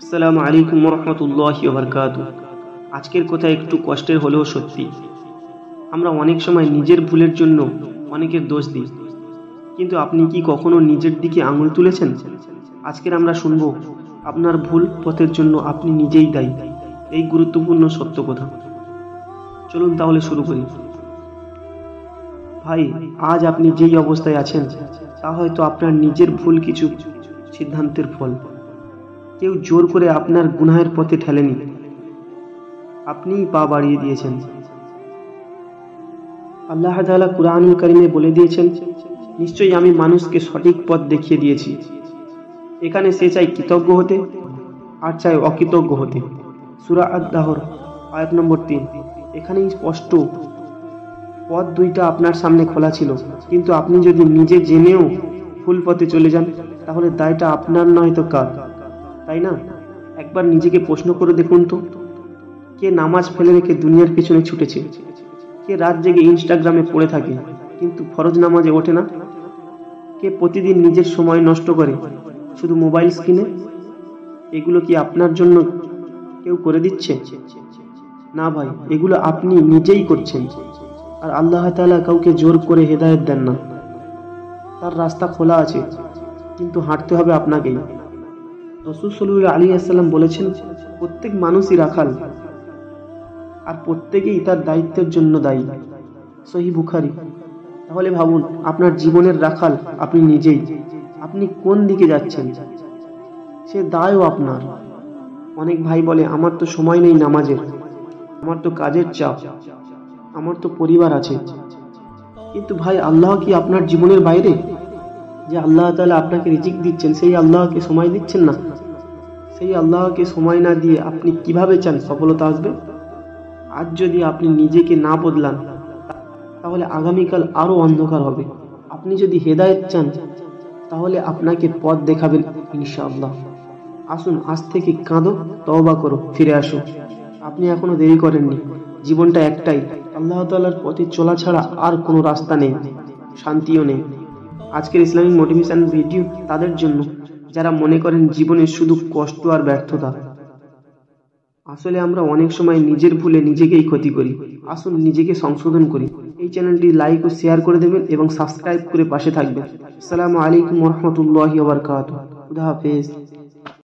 আসসালামু আলাইকুম রহমতুল্লাহি ওয়া বারাকাতুহু। আজকের কথা একটু কষ্টের হলেও সত্যি। আমরা অনেক সময় নিজের ভুলের জন্য অনেকের দোষ দিই, কিন্তু আপনি কি কখনো নিজের দিকে আঙুল তুলেছেন? আজকের আমরা শুনব আপনার ভুল পথের জন্য আপনি নিজেই দায়ী, এই গুরুত্বপূর্ণ সত্য কথা। চলুন তাহলে শুরু করি। ভাই, আজ আপনি যেই অবস্থায় আছেন তা হয়তো আপনার নিজের ভুল কিছু সিদ্ধান্তের ফল। কেউ জোর করে আপনার গুনাহের পথে ঠেলেনি, আপনিই পা বাড়িয়ে দিয়েছেন। আল্লাহ তাআলা কুরআনুল কারীমে বলে দিয়েছেন, নিশ্চয়ই আমি মানুষকে সঠিক পথ দেখিয়ে দিয়েছি। এখানে সে চাই কৃতজ্ঞ হতে আর চাই অকৃতজ্ঞ হতে। সূরা আদ-দাহর আয়াত নম্বর 3। এখানেই স্পষ্ট, পথ দুইটা আপনার সামনে খোলা ছিল, কিন্তু আপনি যদি নিজে জেনেও ভুল পথে চলে যান, তাহলে দায়টা আপনার নয় তো কার? তাই না? একবার নিজেকে প্রশ্ন করে দেখুন তো, কে নামাজ ফেলে রেখে দুনিয়ার পিছনে ছুটেছে? কে রাত জেগে ইনস্টাগ্রামে পড়ে থাকে কিন্তু ফরজ নামাজে ওঠে না? কে প্রতিদিন নিজের সময় নষ্ট করে শুধু মোবাইল স্ক্রিনে? এগুলো কি আপনার জন্য কেউ করে দিচ্ছে? না ভাই, এগুলো আপনি নিজেই করছেন। আর আল্লাহ তাআলা কাউকে জোর করে হেদায়েত দেন না। তার রাস্তা খোলা আছে, কিন্তু হাঁটতে হবে আপনাকেই। রাসূল সাল্লাল্লাহু আলাইহি ওয়াসাল্লাম বলেছেন, প্রত্যেক মানুষই রাখাল, আর প্রত্যেকেই তার দায়িত্বের জন্য দায়ী। সহিহ বুখারী। তাহলে ভাবুন, আপনার জীবনের রাখাল আপনি নিজেই। আপনি কোন দিকে যাচ্ছেন সে দায়ও আপনার। অনেক ভাই বলে, আমার তো সময় নেই নামাজের, আমার তো কাজের চাপ, আমার তো পরিবার আছে। কিন্তু ভাই, আল্লাহ কি আপনার জীবনের বাইরে? যে আল্লাহ তাআলা আপনাকে রিজিক দিচ্ছেন, সেই আল্লাহকে সময় দিচ্ছেন না? সেই আল্লাহকে সময় না দিয়ে আপনি কিভাবে চান সফলতা আসবে? আজ যদি আপনি নিজেকে না বদলান, তাহলে আগামীকাল আরো অন্ধকার হবে। আপনি যদি হেদায়েত চান, তাহলে আপনাকে পথ দেখাবেন ইনশাআল্লাহ। আসুন, আজ থেকে কাঁদো, তওবা করো, ফিরে আসো। আপনি এখনো দেরি করেননি। জীবনটা একটাই, আল্লাহ তাআলার পথে চলা ছাড়া আর কোনো রাস্তা নেই, শান্তিও নেই। আজকের ইসলামিক মোটিভেশন ভিডিও তাদের জন্য যারা মনে করেন জীবনে শুধু কষ্ট আর ব্যর্থতা। আসলে আমরা অনেক সময় নিজের ভুলে নিজেকেই ক্ষতি করি। আসুন নিজেকে সংশোধন করি। এই চ্যানেলটি লাইক ও শেয়ার করে দেবেন এবং সাবস্ক্রাইব করে পাশে থাকবেন। আসসালামু আলাইকুম ওয়া রাহমাতুল্লাহি ওয়া বারাকাতুহু। খুদা হাফেজ।